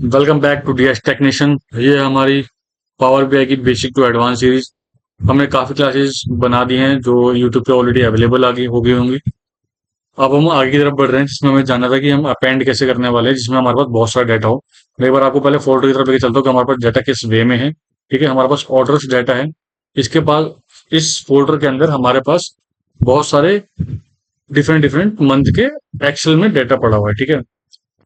Welcome back to DS technician. ये हमारी power BI की बेसिक टू एडवांस सीरीज। हमने काफी क्लासेस बना दी हैं जो यूट्यूब पे ऑलरेडी अवेलेबल आगे हो गई होंगी। अब हम आगे की तरफ बढ़ रहे हैं जिसमें हमें जानना था कि हम अपेंड कैसे करने वाले हैं जिसमें हमारे पास बहुत सारा डाटा हो। मैं एक बार आपको पहले फोल्डर की तरफ लेके चलता हूँ कि हमारे पास डाटा किस वे में है। ठीक है, हमारे पास ऑर्डर्स डाटा है। इसके पास इस फोल्डर के अंदर हमारे पास बहुत सारे डिफरेंट डिफरेंट मंथ के एक्सेल में डाटा पड़ा हुआ है। ठीक है,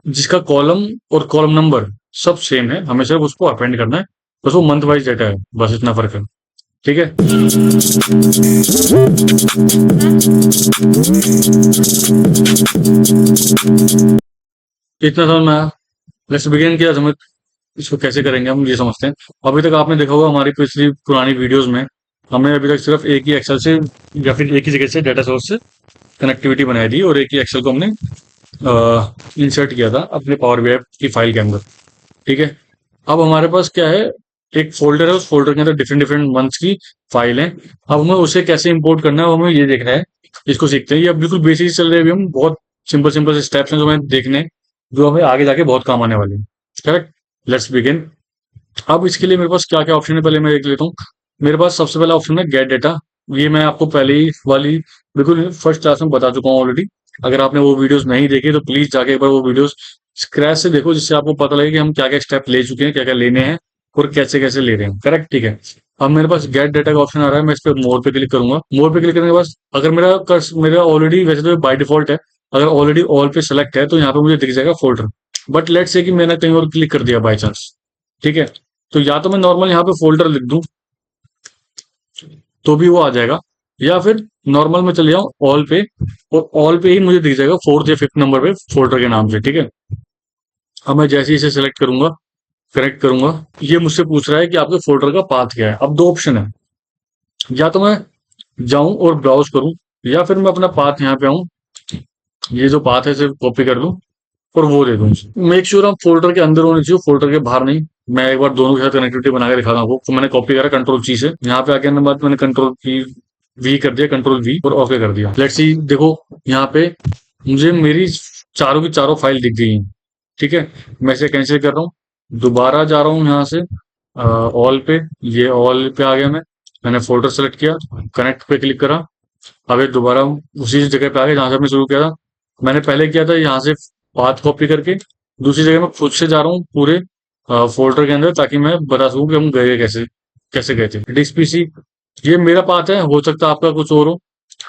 जिसका कॉलम और कॉलम नंबर सब सेम है, हमें सिर्फ उसको अपेंड करना है। बस वो मंथ वाइज डाटा है, बस इतना फर्क है। ठीक है, इतना समझ में आया। लेट्स बिगिन किया समझ। इसको कैसे करेंगे हम ये समझते हैं। अभी तक आपने देखा होगा हमारी पिछली पुरानी वीडियोस में हमने अभी तक सिर्फ एक ही एक्सेल से या फिर एक ही जगह से डाटा सोर्स से कनेक्टिविटी बनाई थी और एक ही एक्सेल को हमने इंसर्ट किया था अपने पावर बीआई की फाइल के अंदर। ठीक है, अब हमारे पास क्या है, एक फोल्डर है, उस फोल्डर के अंदर डिफरेंट डिफरेंट मंथ्स की फाइल है। अब हमें उसे कैसे इंपोर्ट करना है वो हमें ये देखना है। इसको सीखते हैं। ये अब बिल्कुल बेसिक चल रहे हैं, अभी हम बहुत सिंपल सिंपल से स्टेप्स हैं जो हमें देखने हैं, जो हमें आगे जाके बहुत काम आने वाले हैं। Correct, let's begin. अब इसके लिए मेरे पास क्या क्या ऑप्शन है पहले मैं देख लेता हूँ। मेरे पास सबसे पहला ऑप्शन है गेट डेटा। ये मैं आपको पहले ही वाली बिल्कुल फर्स्ट क्लास में बता चुका हूँ ऑलरेडी। अगर आपने वो वीडियोस नहीं देखी तो प्लीज जाके एक बार वो वीडियोस स्क्रैच से देखो, जिससे आपको पता लगे कि हम क्या क्या स्टेप ले चुके हैं, क्या क्या लेने हैं और कैसे कैसे ले रहे हैं। करेक्ट, ठीक है। अब मेरे पास गेट डेटा का ऑप्शन आ रहा है, मैं इस पर मोर पे क्लिक करूंगा। मोर पे क्लिक करने के बाद अगर मेरा ऑलरेडी वैसे तो बाय डिफॉल्ट है, अगर ऑलरेडी ऑल पे सेलेक्ट है तो यहाँ पे मुझे दिख जाएगा फोल्डर। बट लेट्स से कि मैंने कहीं और क्लिक कर दिया बाई चांस। ठीक है, तो या तो मैं नॉर्मल यहाँ पे फोल्डर लिख दूं तो भी वो आ जाएगा, या फिर नॉर्मल में चले जाऊं ऑल पे, और ऑल पे ही मुझे दिख जाएगा फोर्थ या फिफ्थ नंबर पे फोल्डर के नाम से। ठीक है, अब मैं जैसे ही इसे सेलेक्ट करूंगा, करेक्ट करूंगा, ये मुझसे पूछ रहा है कि आपके फोल्डर का पाथ क्या है। अब दो ऑप्शन है, या तो मैं जाऊं और ब्राउज करूं, या फिर मैं अपना पाथ यहाँ पे आऊं, ये जो पाथ है सिर्फ कॉपी कर लूं और वो दे दूं। मेक श्योर आप फोल्डर के अंदर होने चाहिए, फोल्डर के बाहर नहीं। मैं एक बार दोनों के साथ कनेक्टिविटी बना के दिखाता हूँ आपको। तो मैंने कॉपी करा कंट्रोल ची से, यहाँ पे आके बाद मैंने कंट्रोल की वी कर दिया, कंट्रोल वी, और ओके कर दिया। लेट्स सी, देखो यहाँ पे मुझे मेरी चारों की चारों फाइल दिख गई हैं। ठीक है, मैं इसे कैंसिल कर रहा हूँ, दोबारा जा रहा हूँ यहाँ से ऑल पे। ये ऑल पे आ गया, मैंने फोल्डर सेलेक्ट किया, कनेक्ट पे क्लिक करा। अब ये दोबारा उसी जगह पे आ गया जहां से हमने शुरू किया था। मैंने पहले किया था यहाँ से पाथ कॉपी करके, दूसरी जगह मैं खुद से जा रहा हूँ पूरे फोल्डर के अंदर, ताकि मैं बता सकूं कि हम गए कैसे कैसे गए थे। डिस्क पीसी, ये मेरा पाथ है, हो सकता है आपका कुछ और हो,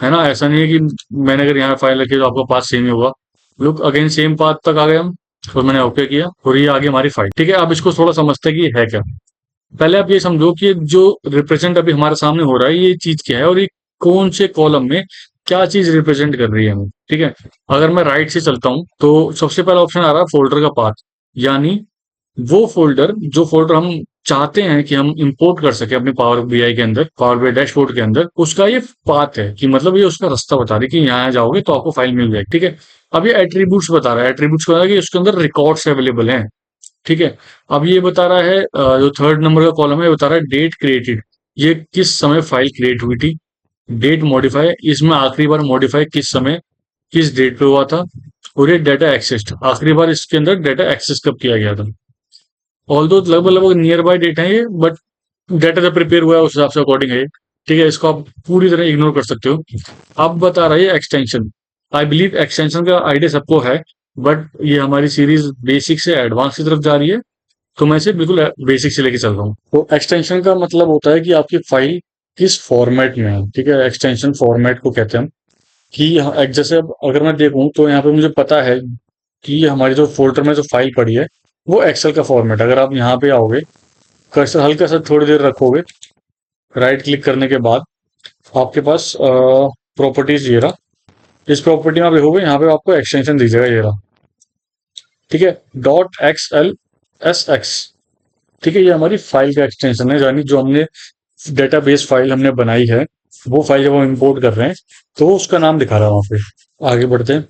है ना। ऐसा नहीं है कि मैंने अगर यहाँ फाइल रखी तो आपका पाथ सेम ही होगा। लुक अगेन सेम पाथ तक आ गए हम, और मैंने ओके किया और ये आगे हमारी फाइल। ठीक है, अब इसको थोड़ा समझते हैं कि ये है क्या। पहले आप ये समझो कि जो रिप्रेजेंट अभी हमारे सामने हो रहा है ये चीज क्या है, और ये कौन से कॉलम में क्या चीज रिप्रेजेंट कर रही है हमें। ठीक है, अगर मैं राइट से चलता हूं तो सबसे पहला ऑप्शन आ रहा है फोल्डर का पाथ, यानी वो फोल्डर जो फोल्डर हम चाहते हैं कि हम इंपोर्ट कर सके अपने पावर बीआई के अंदर, पावर बीआई डैशबोर्ड के अंदर, उसका ये पाथ है। कि मतलब ये उसका रास्ता बता रही है कि यहाँ जाओगे तो आपको फाइल मिल जाएगी। ठीक है, अब ये एट्रीब्यूट्स बता रहा है, एट्रीब्यूट्स बता रहा है कि उसके अंदर रिकॉर्ड्स अवेलेबल हैं। ठीक है, अब ये बता रहा है जो थर्ड नंबर का कॉलम है, बता रहा है डेट क्रिएटेड, ये किस समय फाइल क्रिएट हुई थी। डेट मॉडिफाई, इसमें आखिरी बार मॉडिफाई किस समय किस डेट पे हुआ था। और ये डाटा एक्सेस, आखिरी बार इसके अंदर डाटा एक्सेस कब किया गया था। ऑल दो लगभग लगभग नियर बाय डेट है ये, बट डाटा जब प्रिपेयर हुआ है उस हिसाब से अकॉर्डिंग है ये। ठीक है, इसको आप पूरी तरह इग्नोर कर सकते हो। अब बता रहा है एक्सटेंशन। आई बिलीव एक्सटेंशन का आइडिया सबको है, बट ये हमारी सीरीज बेसिक से एडवांस की तरफ जा रही है, तो मैं इसे बिल्कुल बेसिक से लेके चल रहा हूँ। तो एक्सटेंशन का मतलब होता है कि आपकी फाइल किस फॉर्मेट में है। ठीक है, एक्सटेंशन फॉर्मेट को कहते हैं हम। कि जैसे अब अगर मैं देखूं तो यहाँ पे मुझे पता है कि हमारी जो फोल्डर में जो फाइल पड़ी है वो एक्सेल का फॉर्मेट। अगर आप यहाँ पे आओगे, कर्सर हल्का सा थोड़ी देर रखोगे, राइट क्लिक करने के बाद आपके पास प्रॉपर्टीज ये रहा। इस प्रॉपर्टी में आप देखोगे, यहाँ पे आपको एक्सटेंशन दिख जाएगा, ये रहा। ठीक है, dot x L S x. ठीक है, ये हमारी फाइल का एक्सटेंशन है, यानी जो हमने डेटाबेस फाइल हमने बनाई है वो फाइल जब हम इंपोर्ट कर रहे हैं तो वो उसका नाम दिखा रहा है वहां पे। आगे बढ़ते हैं,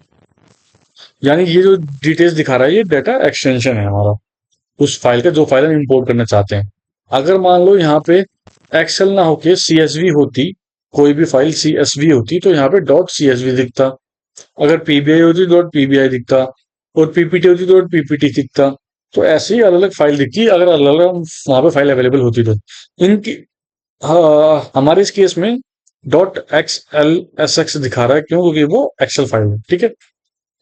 यानी ये जो डिटेल्स दिखा रहा है ये डाटा एक्सटेंशन है हमारा उस फाइल का, जो फाइल हम इंपोर्ट करना चाहते हैं। अगर मान लो यहाँ पे एक्सेल ना होके सीएसवी होती, कोई भी फाइल सीएसवी होती तो यहाँ पे डॉट सीएसवी दिखता। अगर पीबीआई होती तो डॉट पीबीआई दिखता, और पीपीटी होती तो डॉट पीपीटी दिखता। तो ऐसे ही अलग अलग फाइल दिखती है अगर अलग अलग वहां पे फाइल अवेलेबल होती तो। इनकी हमारे इस केस में dot x L S x दिखा रहा है, क्यों? क्योंकि वो एक्सेल फाइल है, ठीक है।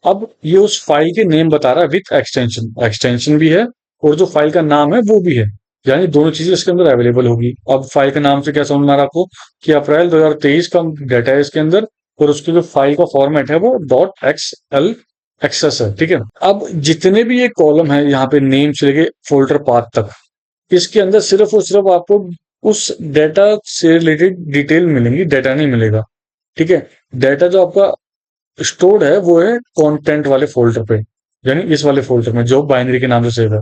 अब ये उस फाइल के नेम बता रहा है विथ एक्सटेंशन, एक्सटेंशन भी है और जो फाइल का नाम है वो भी है, यानी दोनों चीजें इसके अंदर अवेलेबल होगी। अब फाइल के नाम से क्या समझ में आ रहा है आपको कि अप्रैल 2023 का डाटा है इसके अंदर, और उसकी जो फाइल का फॉर्मेट है वो डॉट एक्स एल एक्सेस है, ठीक है। अब जितने भी ये कॉलम है यहाँ पे नेम से लेके फोल्डर पाथ तक, इसके अंदर सिर्फ और सिर्फ आपको उस डेटा से रिलेटेड डिटेल मिलेंगी, डेटा नहीं मिलेगा, ठीक है। डेटा जो आपका स्टोर्ड है वो है कंटेंट वाले फोल्डर पे, यानी इस वाले फोल्डर में जो बाइनरी के नाम से सेव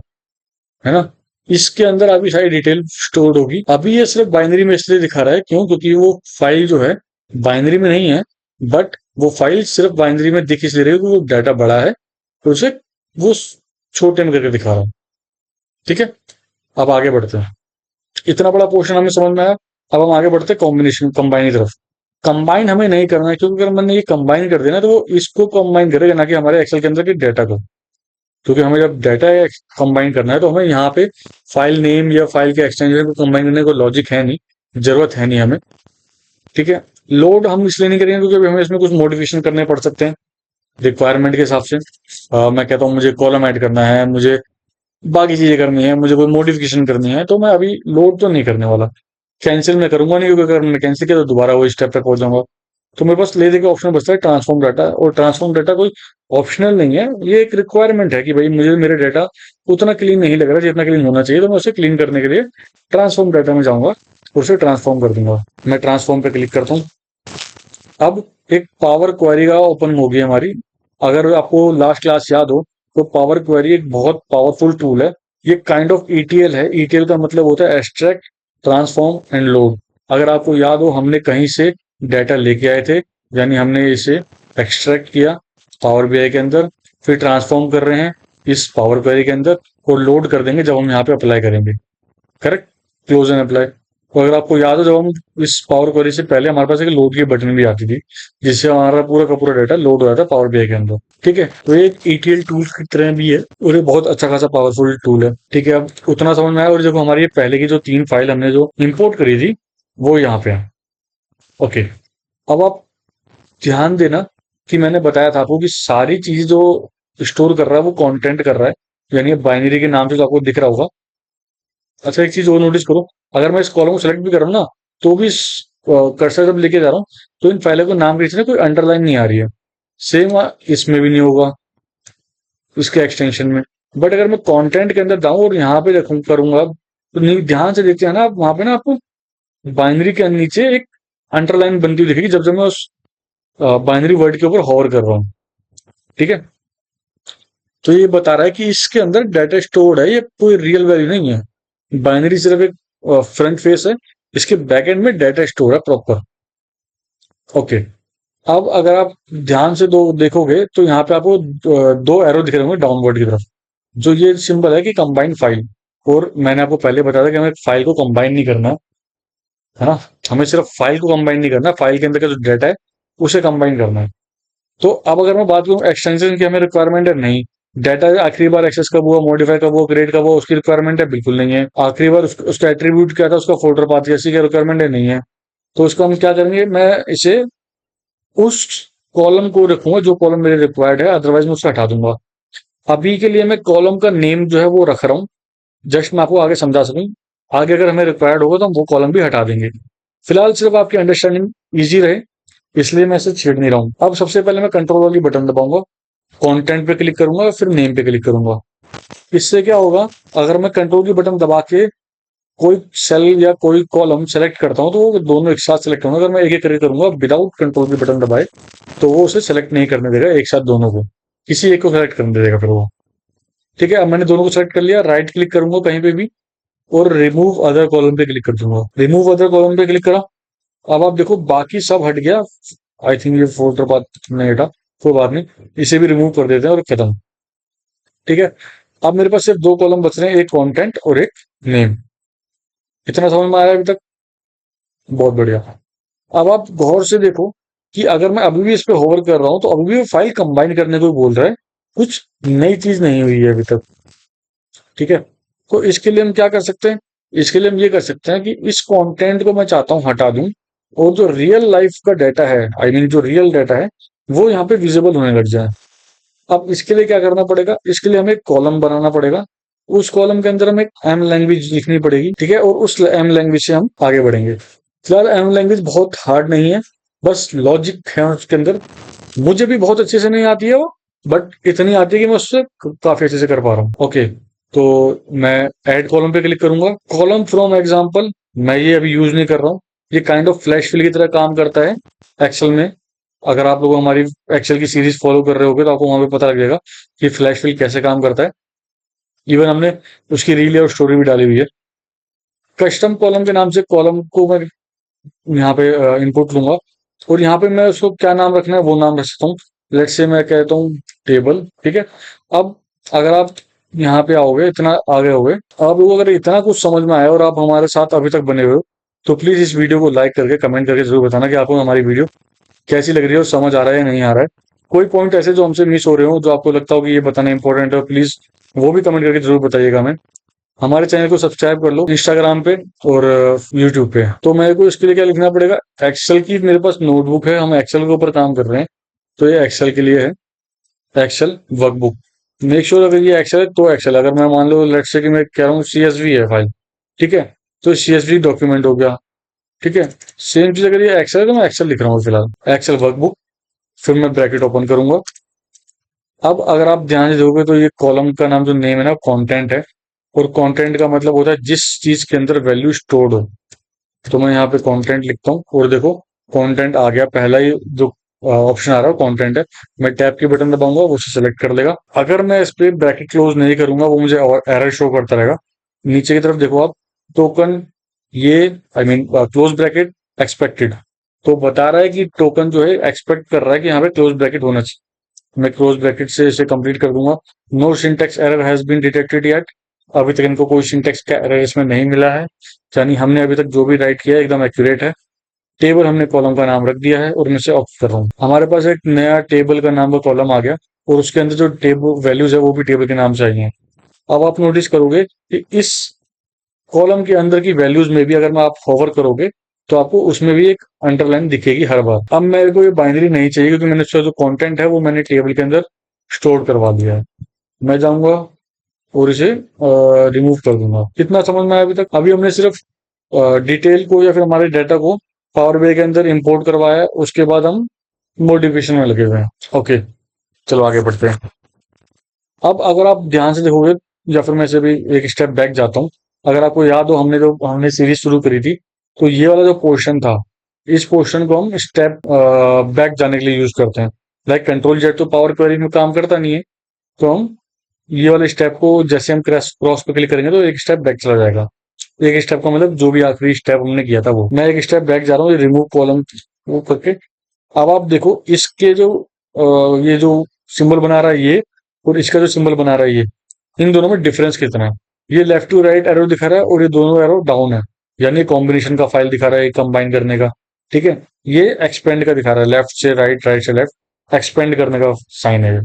है ना। इसके अंदर आपकी सारी डिटेल स्टोर्ड होगी। अभी ये सिर्फ बाइनरी में इसलिए दिखा रहा है, क्यों? क्योंकि वो फाइल जो है बाइनरी में नहीं है, बट वो फाइल सिर्फ बाइनरी में दिख इसलिए रही है क्योंकि वो डाटा बड़ा है, तो उसे वो छोटे में करके दिखा रहा है, ठीक है। अब आगे बढ़ते हैं, इतना बड़ा पोर्शन हमें समझ में आया। अब हम आगे बढ़ते हैं कॉम्बिनेशन, कंबाइन की तरफ। कंबाइन हमें नहीं करना है, क्योंकि अगर मैंने ये कंबाइन कर देना तो वो इसको कंबाइन करेगा, ना कि हमारे एक्सेल के अंदर के डेटा को। क्योंकि हमें जब डाटा कंबाइन करना है तो हमें यहाँ पे फाइल नेम या फाइल के एक्सटेंशन को कंबाइन करने को लॉजिक है नहीं, जरूरत है नहीं हमें, ठीक है। लोड हम इसलिए नहीं करेंगे क्योंकि हमें इसमें कुछ मॉडिफिकेशन करने पड़ सकते हैं रिक्वायरमेंट के हिसाब से। मैं कहता हूँ मुझे कॉलम ऐड करना है, मुझे बाकी चीजें करनी है, मुझे कोई मॉडिफिकेशन करनी है, तो मैं अभी लोड तो नहीं करने वाला। कैंसिल मैं करूंगा नहीं, क्योंकि अगर मैंने कैंसिल किया तो दोबारा वो स्टेप तक पहुंच जाऊंगा। तो मेरे पास ले दे के ऑप्शन बचता है ट्रांसफॉर्म डाटा, और ट्रांसफॉर्म डाटा कोई ऑप्शनल नहीं है, ये एक रिक्वायरमेंट है कि भाई मुझे मेरे डाटा उतना क्लीन नहीं लग रहा जितना क्लीन होना चाहिए, तो मैं उसे क्लीन करने के लिए ट्रांसफॉर्म डाटा में जाऊंगा और उसे ट्रांसफॉर्म कर दूंगा। मैं ट्रांसफॉर्म पे क्लिक करता हूँ। अब एक पावर क्वेरी का ओपन होगी हमारी। अगर आपको लास्ट क्लास याद हो तो पावर क्वेरी एक बहुत पावरफुल टूल है। ये काइंड ऑफ ईटीएल है। ईटीएल का मतलब होता है एक्सट्रैक्ट, ट्रांसफॉर्म एंड लोड। अगर आपको याद हो हमने कहीं से डाटा लेके आए थे, यानी हमने इसे एक्सट्रैक्ट किया पावर बीआई के अंदर, फिर ट्रांसफॉर्म कर रहे हैं इस पावर क्वेरी के अंदर, और लोड कर देंगे जब हम यहाँ पे अप्लाई करेंगे। Correct, close and apply. तो अगर आपको याद हो, जब हम इस पावर क्वेरी से पहले हमारे पास एक लोड की बटन भी आती थी, जिससे हमारा पूरा का पूरा डाटा लोड हो जाता है पावर बीआई के अंदर, ठीक है। तो ये एक ईटीएल टूल की तरह भी है और ये बहुत अच्छा खासा पावरफुल टूल है, ठीक है। अब उतना समझ में आया। और जब हमारी ये पहले की जो 3 फाइल हमने जो इंपोर्ट करी थी वो यहाँ पे है, ओके। अब आप ध्यान देना कि मैंने बताया था आपको कि सारी चीज जो स्टोर कर रहा है वो कंटेंट कर रहा है, यानी बाइनरी के नाम से जो आपको दिख रहा होगा। अच्छा, एक चीज और नोटिस करो, अगर मैं इस कॉलम को सेलेक्ट भी कर रहा हूँ ना, तो भी कर्सर जब लेके जा रहा हूँ तो इन फाइलों को नाम के नीचे ना कोई अंडरलाइन नहीं आ रही है। सेम इसमें भी नहीं होगा, इसके एक्सटेंशन में। बट अगर मैं कंटेंट के अंदर जाऊं और यहाँ पे देखूं करूंगा, तो ध्यान से देखते हैं ना, वहां पे ना आपको बाइनरी के नीचे एक अंडरलाइन बनती हुई दिखेगी जब जब मैं उस बाइनरी वर्ड के ऊपर होवर कर रहा हूँ, ठीक है। तो ये बता रहा है कि इसके अंदर डाटा स्टोर्ड है, ये कोई रियल वैल्यू नहीं है। बाइनरी सिर्फ एक फ्रंट फेस है, इसके बैकएंड में डाटा स्टोर है प्रॉपर, ओके। अब अगर आप ध्यान से दो देखोगे तो यहाँ पे आपको दो एरो दिख रहे होंगे डाउनवर्ड की तरफ, जो ये सिंबल है कि कंबाइन फाइल। और मैंने आपको पहले बताया था कि हमें फाइल को कंबाइन नहीं करना है ना, हमें सिर्फ फाइल को कंबाइन नहीं करना, फाइल के अंदर का जो डाटा है उसे कंबाइन करना है। तो अब अगर मैं बात करूँ एक्सटेंशन की, हमें रिक्वायरमेंट है नहीं। डाटा आखिरी बार एक्सेस कब हुआ, मॉडिफाई कब हुआ, क्रिएट कब हुआ, उसकी रिक्वायरमेंट है बिल्कुल नहीं है। आखिरी बार उसका एट्रीब्यूट क्या था, उसका फोल्डर पाथ जैसी क्या रिक्वायरमेंट है नहीं है। तो उसको हम क्या करेंगे, मैं इसे उस कॉलम को रखूंगा जो कॉलम मेरे रिक्वायर्ड है, अदरवाइज मैं उसे हटा दूंगा। अभी के लिए मैं कॉलम का नेम जो है वो रख रहा हूँ, जस्ट मैं आपको आगे समझा सकूं। आगे अगर हमें रिक्वायर्ड होगा तो हम वो कॉलम भी हटा देंगे। फिलहाल सिर्फ आपकी अंडरस्टैंडिंग इजी रहे इसलिए मैं इसे छेड़ नहीं रहा हूँ। अब सबसे पहले मैं कंट्रोल वाली बटन दबाऊंगा, कंटेंट पे क्लिक करूंगा, फिर नेम पे क्लिक करूंगा। इससे क्या होगा, अगर मैं कंट्रोल की बटन दबा के कोई सेल या कोई कॉलम सेलेक्ट करता हूं तो वो दोनों एक साथ सेलेक्ट होंगे। अगर मैं एक एक करके करूंगा विदाउट कंट्रोल की बटन दबाए तो वो उसे सेलेक्ट नहीं करने देगा एक साथ दोनों को, किसी एक को सेलेक्ट करने देगा फिर वो, ठीक है। अब मैंने दोनों को सेलेक्ट कर लिया, राइट क्लिक करूंगा कहीं पे भी और रिमूव अदर कॉलम पे क्लिक कर दूंगा। रिमूव अदर कॉलम पे क्लिक करा, अब आप देखो बाकी सब हट गया। आई थिंक ये फोल्डर बात नहीं हटा, कोई बात नहीं, इसे भी रिमूव कर देते हैं और खत्म, ठीक है। अब मेरे पास सिर्फ 2 कॉलम बच रहे हैं, एक कंटेंट और एक नेम। इतना समझ में आया अभी तक? बहुत बढ़िया। अब आप गौर से देखो कि अगर मैं अभी भी इस पे होवर कर रहा हूं तो अभी भी फाइल कंबाइन करने को बोल रहा है, कुछ नई चीज नहीं हुई है अभी तक। ठीक है। तो इसके लिए हम क्या कर सकते हैं, इसके लिए हम ये कर सकते हैं कि इस कंटेंट को मैं चाहता हूँ हटा दूं, और जो रियल लाइफ का डाटा है, आई मीन जो रियल डाटा है, वो यहाँ पे विजिबल होने लग जाए। अब इसके लिए क्या करना पड़ेगा, इसके लिए हमें एक कॉलम बनाना पड़ेगा। उस कॉलम के अंदर हमें एम लैंग्वेज लिखनी पड़ेगी, ठीक है, और उस एम लैंग्वेज से हम आगे बढ़ेंगे। फिलहाल एम लैंग्वेज बहुत हार्ड नहीं है, बस लॉजिक है उसके अंदर। मुझे भी बहुत अच्छे से नहीं आती है वो, बट इतनी आती है कि मैं उससे काफी अच्छे से कर पा रहा हूँ। ओके, तो मैं ऐड कॉलम पे क्लिक करूंगा। कॉलम फ्रॉम एग्जाम्पल मैं ये अभी यूज नहीं कर रहा हूँ। ये काइंड ऑफ फ्लैश फिल की तरह काम करता है एक्सेल में। अगर आप लोग हमारी एक्सेल की सीरीज फॉलो कर रहे होगे तो आपको वहां पे पता लग जाएगा कि फ्लैश फिल कैसे काम करता है। इवन हमने उसकी रील और स्टोरी भी डाली हुई है। कस्टम कॉलम के नाम से कॉलम को मैं यहाँ पे इनपुट लूंगा, और यहाँ पे मैं उसको क्या नाम रखना है वो नाम रख सकता हूँ। लेट्स से मैं कहता हूँ टेबल, ठीक है। अब अगर आप यहाँ पे आओगे, इतना आगे हो गए, आप लोगों को अगर इतना कुछ समझ में आया और आप हमारे साथ अभी तक बने हुए हो, तो प्लीज इस वीडियो को लाइक करके कमेंट करके जरूर बताना कि आपको हमारी वीडियो कैसी लग रही है और समझ आ रहा है या नहीं आ रहा है। कोई पॉइंट ऐसे जो हमसे मिस हो रहे हो, जो आपको लगता हो कि ये बताना इंपॉर्टेंट है, प्लीज वो भी कमेंट करके जरूर बताइएगा हमें। हमारे चैनल को सब्सक्राइब कर लो इंस्टाग्राम पे और यूट्यूब पे। तो मेरे को इसके लिए क्या लिखना पड़ेगा, एक्सेल की मेरे पास नोटबुक है, हम एक्सेल के ऊपर काम कर रहे हैं, तो ये एक्सेल के लिए है, एक्सेल वर्कबुक। मेक श्योर अगर ये एक्सेल है तो एक्सेल, अगर मैं मान लो लेट्स से कि मैं कह रहा हूँ सीएसवी है फाइल, ठीक है, तो सीएसवी डॉक्यूमेंट हो गया, ठीक है। सेम चीज अगर ये एक्सेल है तो मैं एक्सेल लिख रहा हूँ फिलहाल, एक्सेल वर्कबुक। फिर मैं ब्रैकेट ओपन करूंगा। अब अगर आप ध्यान से देखोगे तो ये कॉलम का नाम जो नेम है ना, कंटेंट है, और कंटेंट का मतलब होता है जिस चीज के अंदर वैल्यू स्टोर्ड हो। तो मैं यहाँ पे कंटेंट लिखता हूँ, और देखो कंटेंट आ गया, पहला ही जो ऑप्शन आ रहा है कंटेंट है। मैं टैब की बटन दबाऊंगा, वो उसे सेलेक्ट कर लेगा। अगर मैं इस पे ब्रैकेट क्लोज नहीं करूंगा, वो मुझे एरर शो करता रहेगा। नीचे की तरफ देखो आप, टोकन, ये I mean close bracket expected, तो बता रहा है कि टोकन जो है एक्सपेक्ट कर रहा है कि यहाँ पे क्लोज ब्रैकेट होना चाहिए। मैं क्लोज ब्रैकेट से इसे कंप्लीट कर दूंगा। No syntax error has been detected yet, अभी तक इनको कोई सिंटेक्स का एरर इसमें नहीं मिला है, यानी हमने अभी तक जो भी राइट किया है एकदम एक्यूरेट है। टेबल हमने कॉलम का नाम रख दिया है, और मैं इसे ऑफ कर रहा हूँ। हमारे पास एक नया टेबल का नाम का कॉलम आ गया, और उसके अंदर जो टेबल वैल्यूज है वो भी टेबल के नाम से आई हैं। अब आप नोटिस करोगे कि इस कॉलम के अंदर की वैल्यूज में भी अगर मैं आप होवर करोगे तो आपको उसमें भी एक अंडरलाइन दिखेगी हर बार। अब मेरे को ये बाइनरी नहीं चाहिए, क्योंकि मैंने उसका जो कंटेंट है वो मैंने टेबल के अंदर स्टोर करवा दिया है। मैं जाऊंगा और इसे रिमूव कर दूंगा। कितना समझ में आया अभी तक? अभी हमने सिर्फ डिटेल को या फिर हमारे डाटा को पावर बी के अंदर इंपोर्ट करवाया है, उसके बाद हम मॉडिफिकेशन में लगे हुए हैं। ओके, चलो आगे बढ़ते हैं। अब अगर आप ध्यान से देखोगे, या फिर मैं से भी एक स्टेप बैक जाता हूँ। अगर आपको याद हो, हमने सीरीज शुरू करी थी, तो ये वाला जो पोर्शन था, इस पोर्शन को हम स्टेप बैक जाने के लिए यूज करते हैं। लाइक कंट्रोल जेड तो पावर क्वेरी में काम करता नहीं है, तो हम ये वाले स्टेप को जैसे हम क्रॉस क्रॉस पे क्लिक करेंगे तो एक स्टेप बैक चला जाएगा। एक स्टेप का मतलब जो भी आखिरी स्टेप हमने किया था वो। मैं एक स्टेप बैक जा रहा हूँ, रिमूव कॉलम वो करके। अब आप देखो इसके जो ये जो सिंबल बना रहा है ये, और इसका जो सिंबल बना रहा है ये, इन दोनों में डिफरेंस कितना है। ये लेफ्ट टू राइट एरो दिखा रहा है, और ये दोनों एरो डाउन है, यानी कॉम्बिनेशन का फाइल दिखा रहा है कंबाइन करने का, ठीक है। ये एक्सपेंड का दिखा रहा है, लेफ्ट से राइट, राइट से लेफ्ट, एक्सपेंड करने का साइन है ये,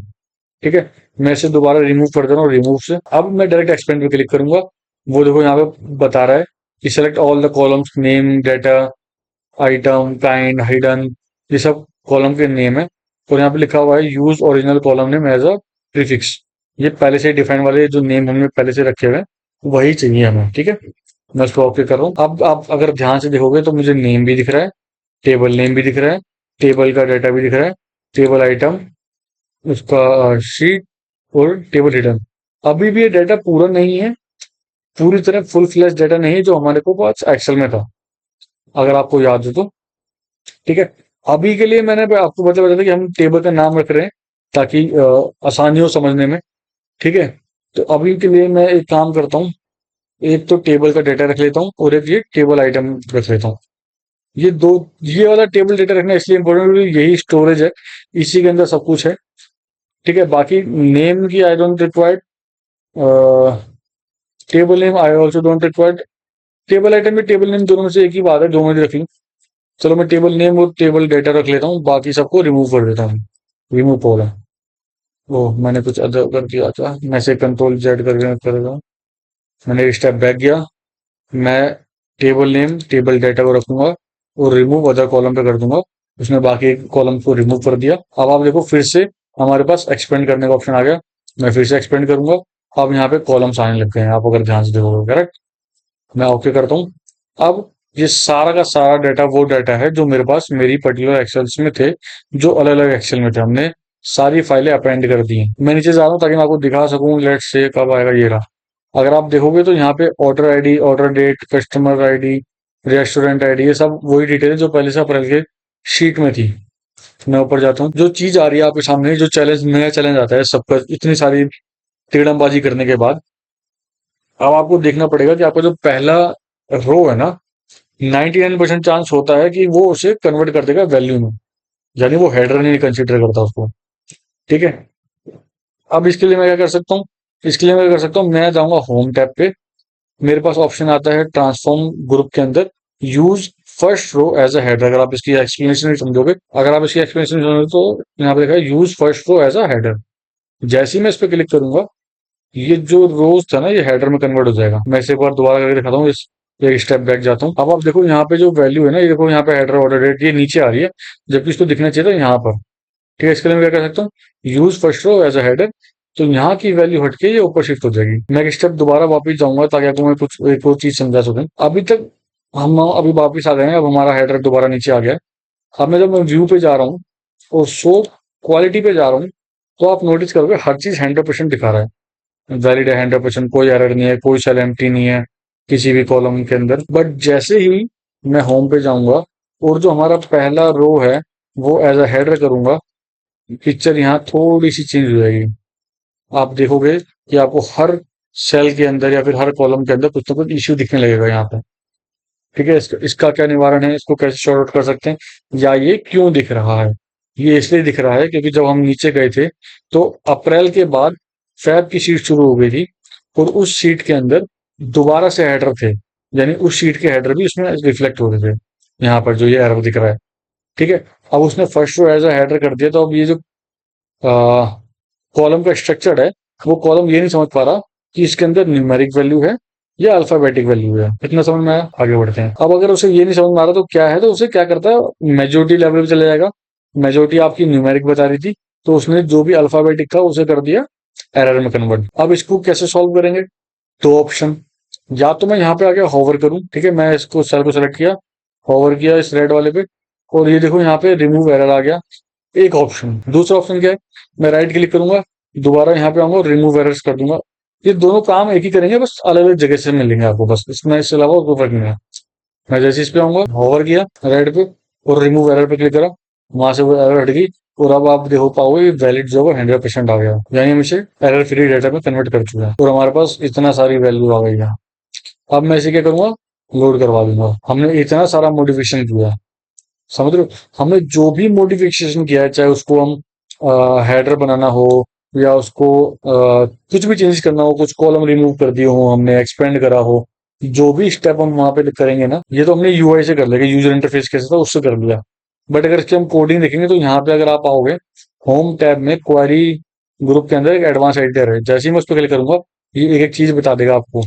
ठीक है। मैं इसे दोबारा रिमूव कर दे रहा हूँ रिमूव से। अब मैं डायरेक्ट एक्सपेंड पे क्लिक करूंगा। वो देखो यहाँ पे बता रहा है कि select all the columns, name, data, item, kind, hidden, ये सब कॉलम के नेम है। और यहाँ पे लिखा हुआ है use original column name as a prefix. ये पहले से डिफाइन वाले जो नेम हमने पहले से रखे हुए हैं वही चाहिए हमें, ठीक है। मैं उसको ओके कर रहा हूँ। अब आप अगर ध्यान से देखोगे तो मुझे नेम भी दिख रहा है, टेबल नेम भी दिख रहा है, टेबल का डाटा भी दिख रहा है, टेबल आइटम, उसका शीट, और टेबल हिडन। अभी भी ये डाटा पूरा नहीं है, पूरी तरह फुल फ्लैश डाटा नहीं है जो हमारे को पास एक्सेल में था, अगर आपको याद हो तो, ठीक है। अभी के लिए मैंने आपको बताया था कि हम टेबल का नाम रख रहे हैं ताकि आसानी हो समझने में, ठीक है। तो अभी के लिए मैं एक काम करता हूँ, एक तो टेबल का डाटा रख लेता हूँ, और एक ये टेबल आइटम रख लेता हूँ। ये दो, ये वाला टेबल डाटा रखना इसलिए इंपॉर्टेंट क्योंकि यही स्टोरेज है, इसी के अंदर सब कुछ है, ठीक है। बाकी नेम की I don't required, table name I also don't required. Table item में टेबल नेम दोनों में से एक ही बात है, दोनों में रख लूँ। चलो मैं टेबल नेम और टेबल डेटा रख लेता हूँ, बाकी सबको रिमूव कर देता हूँ। रिमूव हो रहा है, वो मैंने कुछ अदर कर दिया था, मैं से कंट्रोल जेड करके कर देता हूँ। मैंने एक स्टेप बैक गया, मैं टेबल नेम टेबल डाटा को रखूंगा और रिमूव अदर कॉलम पे कर दूंगा। उसने बाकी कॉलम को रिमूव कर दिया। अब आप देखो फिर से हमारे पास एक्सपेंड करने का ऑप्शन आ गया। मैं फिर से एक्सपेंड करूंगा। अब यहाँ पे कॉलम्स आने लग गए हैं, आप अगर ध्यान से देखोगे। करेक्ट। मैं ओके करता हूँ। अब ये सारा का सारा डाटा वो डाटा है जो मेरे पास मेरी पर्टिकुलर एक्सेल्स में थे, जो अलग अलग एक्सेल में थे। हमने सारी फाइलें अपेंड कर दी हैं। मैं नीचे जा रहा हूँ ताकि मैं आपको दिखा सकूं। लेट से कब आएगा, ये रहा। अगर आप देखोगे तो यहाँ पे order ID, order date, customer ID, restaurant ID, ये सब वही डिटेल है जो पहले से अप्रैल के शीट में थी। मैं ऊपर जाता हूँ। जो चीज आ रही है आपके सामने, जो चैलेंज, नया चैलेंज आता है सबका, इतनी सारी तिकड़मबाजी करने के बाद अब आपको देखना पड़ेगा कि आपका जो पहला रो है ना, 99% चांस होता है कि वो उसे कन्वर्ट कर देगा वैल्यू में, यानी वो हेडर नहीं कंसिडर करता उसको। ठीक है। अब इसके लिए मैं क्या कर सकता हूँ, इसके लिए मैं क्या कर सकता हूँ, मैं जाऊंगा होम टैब पे। मेरे पास ऑप्शन आता है ट्रांसफॉर्म ग्रुप के अंदर, use first row as a header. अगर आप इसकी एक्सप्लेनेशन नहीं समझोगे, अगर आप इसकी एक्सप्लेनेशन समझोगे तो यहाँ पे लिखा है use first row as a header. जैसे ही मैं इस पे क्लिक करूंगा, ये जो रोज था ना, ये हेडर में कन्वर्ट हो जाएगा। मैं इसे एक बार दोबारा करके दिखाता हूँ। इस एक स्टेप बैक जाता हूँ। अब आप देखो यहाँ पे जो वैल्यू है ना, ये देखो यहाँ पे हेडर ऑर्डर डेट ये नीचे आ रही है, जबकि इसको दिखना चाहिए था यहाँ पर। ठीक है। इसके लिए मैं क्या कर सकता हूँ, use first row as a header. तो यहाँ की वैल्यू हटके ये ऊपर शिफ्ट हो जाएगी। मैं एक स्टेप दोबारा वापस जाऊंगा ताकि आपको मैं कुछ एक और चीज समझा सकूं। अभी तक हम अभी वापस आ गए हैं। अब हमारा हेडर दोबारा नीचे आ गया है। अब मैं जब मैं व्यू पे जा रहा हूँ और शो क्वालिटी पे जा रहा हूँ, तो आप नोटिस करोगे हर चीज 100% दिखा रहा है। वैलिड है 100%, कोई एरर नहीं है, कोई सेल एम्प्टी नहीं है किसी भी कॉलम के अंदर। बट जैसे ही मैं होम पे जाऊंगा और जो हमारा पहला रो है वो एज अ हेडर करूंगा, पिक्चर यहाँ थोड़ी सी चेंज हो जाएगी। आप देखोगे कि आपको हर सेल के अंदर या फिर हर कॉलम के अंदर कुछ ना कुछ इश्यू दिखने लगेगा यहाँ पे। ठीक है। इसका क्या निवारण है, इसको कैसे सॉर्ट आउट कर सकते हैं, या ये क्यों दिख रहा है? ये इसलिए दिख रहा है क्योंकि जब हम नीचे गए थे तो अप्रैल के बाद फैब की शीट शुरू हो गई थी, और उस शीट के अंदर दोबारा से हेडर थे, यानी उस शीट के हेडर भी उसमें रिफ्लेक्ट हो रहे थे। यहाँ पर जो ये एरर दिख रहा है। ठीक है। अब उसने first row as a header कर दिया, तो अब ये जो कॉलम का स्ट्रक्चर है, वो कॉलम ये नहीं समझ पा रहा कि इसके अंदर न्यूमेरिक वैल्यू है या अल्फाबेटिक वैल्यू है। इतना समझ में आया, आगे बढ़ते हैं। अब अगर उसे ये नहीं समझ में आ रहा तो क्या है, तो उसे क्या करता है, मेजोरिटी लेवल पे चले जाएगा। मेजोरिटी आपकी न्यूमेरिक बता रही थी, तो उसने जो भी अल्फाबेटिक था उसे कर दिया एरर में कन्वर्ट। अब इसको कैसे सॉल्व करेंगे? दो ऑप्शन। या तो मैं यहाँ पे आके होवर करूं, ठीक है, मैं इसको सेल को सेलेक्ट किया, होवर किया इस रेड वाले पे, और ये देखो यहाँ पे रिमूव एरर आ गया। एक ऑप्शन। दूसरा ऑप्शन क्या है, मैं राइट क्लिक करूंगा, दोबारा यहाँ पे आऊंगा और रिमूव एरर्स कर दूंगा। ये दोनों काम एक ही करेंगे, बस अलग अलग जगह से मिलेंगे आपको, बस इसमें, इसके अलावा कोई फर्क नहीं है। मैं जैसे इस पे आऊंगा, होवर किया राइट पे और रिमूव एरर पे क्लिक करा, वहां से वो एरर हट गई, और अब आप देखो पाओगे वैलिड जो है 100% आ गया, यानी हम इसे एरर फ्री डेटा में कन्वर्ट कर चुके हैं और हमारे पास इतना सारी वैल्यू आ गई है। अब मैं इसे क्या करूंगा, लोड करवा दूंगा। हमने इतना सारा मॉडिफिकेशन किया है, समझ रहे हो? हमने जो भी मॉडिफिकेशन किया है, चाहे उसको हम हेडर बनाना हो, या उसको कुछ भी चेंज करना हो, कुछ कॉलम रिमूव कर दिए हो, हमने एक्सपेंड करा हो, जो भी स्टेप हम वहां पे करेंगे ना, ये तो हमने यूआई से कर लेंगे, यूजर इंटरफेस कैसे था उससे कर लिया। बट अगर इसकी हम कोडिंग देखेंगे तो यहाँ पे अगर आप आओगे, होम टैब में क्वेरी ग्रुप के अंदर एक एडवांस एडिटर है, जैसे ही मैं उस पर क्लिक करूंगा, ये एक एक चीज बता देगा आपको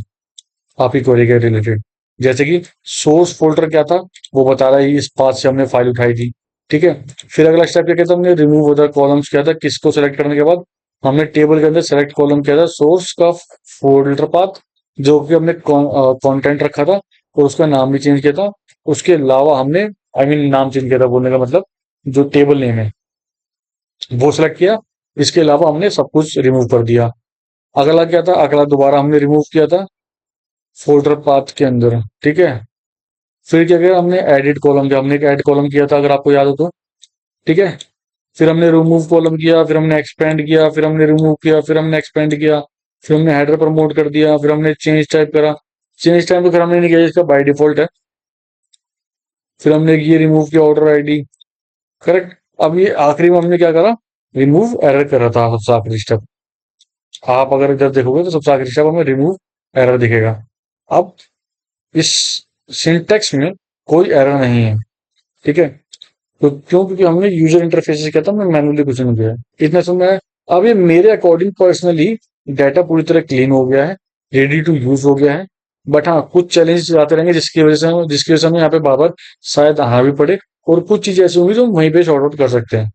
आपकी क्वेरी के रिलेटेड। जैसे कि सोर्स फोल्डर क्या था, वो बता रहा है इस पाथ से हमने फाइल उठाई थी। ठीक है। फिर अगला स्टेप क्या कहता है, हमने रिमूव अदर कॉलम्स किया था, किसको सेलेक्ट करने के बाद हमने टेबल के अंदर सेलेक्ट कॉलम किया था सोर्स का फोल्डर पाथ, जो कि हमने कंटेंट रखा था, और उसका नाम भी चेंज किया था। उसके अलावा हमने, आई मीन नाम चेंज किया था बोलने का मतलब, जो टेबल नेम है वो सिलेक्ट किया। इसके अलावा हमने सब कुछ रिमूव कर दिया। अगला क्या था, अगला दोबारा हमने रिमूव किया था फोल्डर पाथ के अंदर। ठीक है। फिर क्या किया हमने, एडिट कॉलम किया, हमने एक ऐड कॉलम किया था अगर आपको याद हो तो। ठीक है। फिर हमने रिमूव कॉलम किया, फिर हमने एक्सपेंड किया, फिर हमने रिमूव किया, फिर हमने एक्सपेंड किया, फिर हमने हेडर प्रमोट कर दिया, फिर हमने चेंज टाइप करा। चेंज टाइप तो फिर हमने नहीं किया, इसका बाय डिफॉल्ट है। फिर हमने ये रिमूव किया ऑर्डर आईडी। करेक्ट। अब ये आखिरी में हमने क्या करा, रिमूव एरर कर रहा था सबसे आखिरी स्टेप। आप अगर इधर देखोगे तो सबसे आखिरी स्टेप हमें रिमूव एरर दिखेगा। अब इस सिंटेक्स में कोई एरर नहीं है। ठीक है। तो क्यों, क्योंकि हमने यूजर इंटरफेस से किया था, हमने मैनुअली कुछ नहीं किया है। इतना समय। अब ये मेरे अकॉर्डिंग पर्सनली डाटा पूरी तरह क्लीन हो गया है। रेडी टू यूज हो गया है। बट हाँ, कुछ चैलेंजेस आते रहेंगे जिसकी वजह से हमें यहाँ पे बार बार शायद आना भी पड़े, और कुछ चीजें ऐसी होंगी जो हम वहीं पे शॉर्ट आउट कर सकते हैं।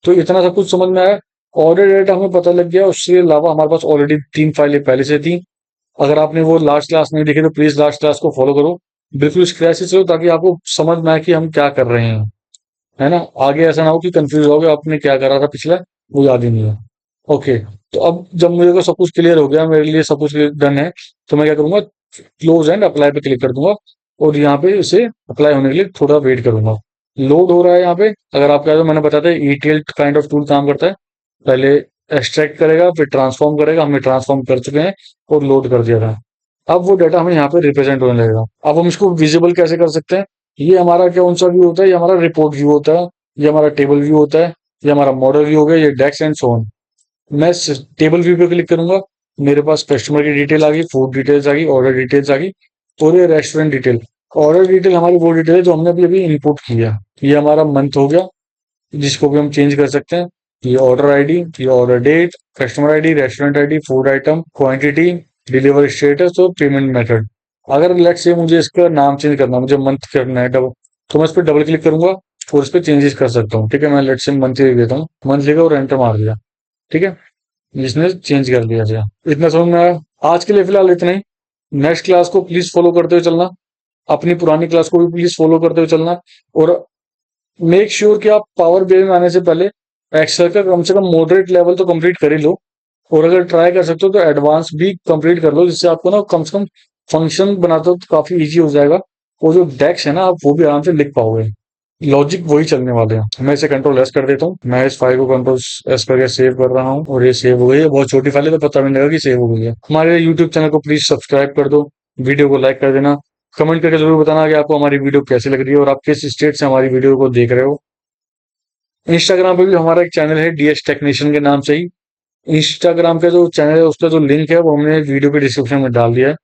तो इतना सब कुछ समझ में आया। ऑर्डर डेटा हमें पता लग गया, उसके अलावा हमारे पास ऑलरेडी 3 फाइलें पहले से थी। अगर आपने वो लास्ट क्लास नहीं देखी तो प्लीज लास्ट क्लास को फॉलो करो, बिल्कुल स्क्रैच से चलो, ताकि आपको समझ में आए कि हम क्या कर रहे हैं, है ना। आगे ऐसा ना हो कि कंफ्यूज हो गए आपने क्या करा था पिछला, वो याद ही नहीं है। ओके, तो अब जब मुझे को सब कुछ क्लियर हो गया, मेरे लिए सब कुछ डन है, तो मैं क्या करूंगा, क्लोज एंड अप्लाई पे क्लिक कर दूंगा, और यहाँ पे इसे अप्लाई होने के लिए थोड़ा वेट करूंगा। लोड हो रहा है यहाँ पे। अगर आप कह दो, मैंने बताया था ईटीएल काइंड ऑफ टूल काम करता है। पहले एक्सट्रैक्ट करेगा, फिर ट्रांसफॉर्म करेगा, हमने ट्रांसफॉर्म कर चुके हैं और लोड कर दिया था। अब वो डाटा हमें यहाँ पे रिप्रेजेंट होने लगेगा। अब हम इसको विजिबल कैसे कर सकते हैं, ये हमारा कौन सा व्यू होता है, ये हमारा रिपोर्ट व्यू होता है, ये हमारा टेबल व्यू होता है, ये हमारा मॉडल व्यू हो गया, ये डेक्स एंड सो ऑन। मैं टेबल व्यू पे क्लिक करूंगा, मेरे पास कस्टमर की डिटेल आ गई, फूड डिटेल्स आ गई, ऑर्डर डिटेल्स आ गई, और ये रेस्टोरेंट डिटेल। ऑर्डर डिटेल हमारी वो डिटेल है जो हमने अभी अभी इनपुट किया। ये हमारा मंथ हो गया, जिसको भी हम चेंज कर सकते हैं। ये ऑर्डर आईडी, ये order date, customer ID, restaurant ID, food item, quantity, delivery status और पेमेंट मेथड। अगर लेट्स से मुझे इसका नाम चेंज करना है, मुझे मंथ करना है डबल, तो मैं इस पर डबल क्लिक करूंगा और इस पर चेंजेस कर सकता हूँ। ठीक है, मैं लेट्स से मंथ लिख देता हूँ, मंथ लिखा और एंटर मार दिया। ठीक है, जिसने चेंज कर दिया गया। इतना समझ में आया। आज के लिए फिलहाल इतना ही। नेक्स्ट क्लास को प्लीज फॉलो करते हुए चलना, अपनी पुरानी क्लास को भी प्लीज फॉलो करते हुए चलना, और मेक श्योर कि आप पावर बीआई में आने से पहले एक्सेल का कम से कम मॉडरेट लेवल तो कंप्लीट कर ही लो, और अगर ट्राई कर सकते हो तो एडवांस भी कंप्लीट कर लो, जिससे आपको ना कम से कम फंक्शन बनाते हो तो काफी इजी हो जाएगा, और जो डेक्स है ना आप वो भी आराम से लिख पाओगे। लॉजिक वही चलने वाले हैं। मैं इसे कंट्रोल एस कर देता हूँ, मैं इस फाइल को कंट्रोल एस करके सेव कर रहा हूँ, और ये सेव हो गई है। बहुत छोटी फाइल है तो पता भी नहीं लगा कि सेव हो गई है। हमारे यूट्यूब चैनल को प्लीज सब्सक्राइब कर दो, वीडियो को लाइक कर देना, कमेंट करके जरूर बताना कि आपको हमारी वीडियो कैसी लग रही है और आप किस स्टेट से हमारी वीडियो को देख रहे हो। इंस्टाग्राम पे भी हमारा एक चैनल है डीएस टेक्नीशियन के नाम से ही। इंस्टाग्राम का जो चैनल है उसका जो लिंक है वो हमने वीडियो के डिस्क्रिप्शन में डाल दिया है,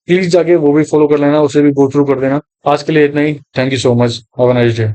प्लीज जाके वो भी फॉलो कर लेना, उसे भी गो थ्रू कर देना। आज के लिए इतना ही। Thank you so much, have a nice day.